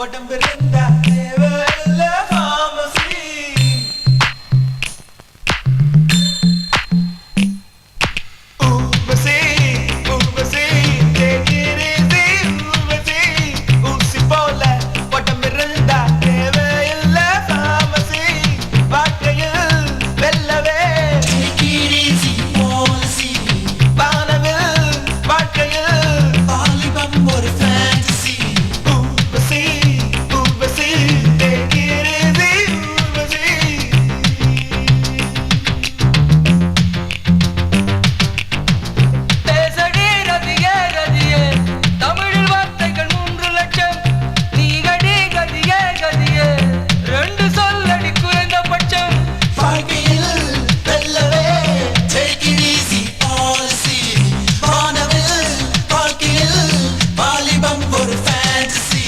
உடம்பு இருந்தா தேவையில்ல pharmacy. Urvashi Urvashi take it easy Urvashi ஊசி போல உடம்பு இருந்தா தேவையில்ல pharmacy. வாழ்க்கையில் வெல்லவே take it easy policy. வானவில் வாழ்க்கையில் வாலிபம் ஒரு fantasy. Urvashi Urvashi take it easy Urvashi. பேசடி ரதியே ரதியே தமிழில் வார்த்தைகள் 3 லட்சம் நீகடி கதியே கதியே 2 சொல்லடி குறைந்தபட்சம் வாழ்க்கையில் வெல்லவே take it easy policy. வானவில் வாழ்க்கையில் வாலிபம் ஒரு fantasy.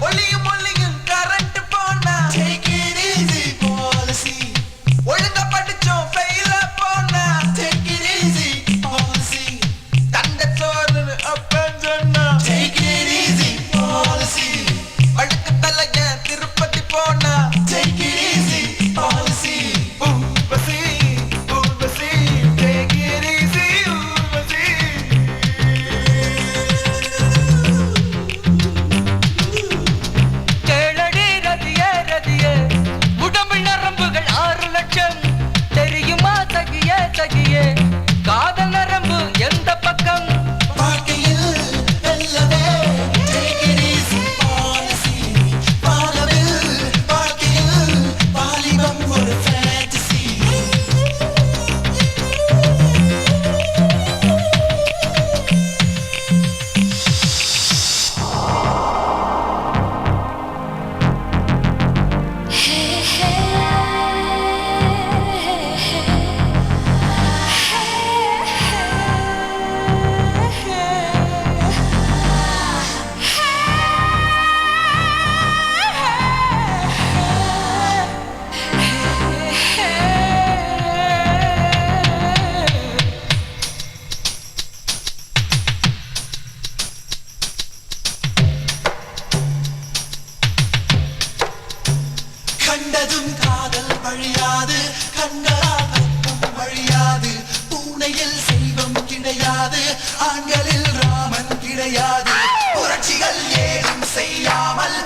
ஒளியும் ஒளியும் கரண்ட் போனா take it easy policy. ஒழுங்கா படிச்சோம் ஃபெயிலா போனா take it easy policy. தண்ட சோறுன்னு அப்பன் சொன்னா take it easy policy. வழுக்கு தலைய திருப்பதி போனா take it easy policy. Urvashi Urvashi take it easy Urvashi. கேளடி ரதியே ரதியே உடம்பில் நரம்புகள் 6 லட்சம் தெரியுமா தகியே தகியே காதல் நரம்பு எந்த பக்கம் வாழ்க்கையில் வெல்லவே take it easy policy. வானவில் வாழ்க்கையில் வாலிபம் ஒரு fantasy. கண்டதும் காதல் வழியாது கண்களால் ரத்தம் வழியாது பூனையில் செல்வம் கிடையாது ஆண்களில் ராமன் கிடையாது புரட்சிகள் ஏதும் செய்யாமல்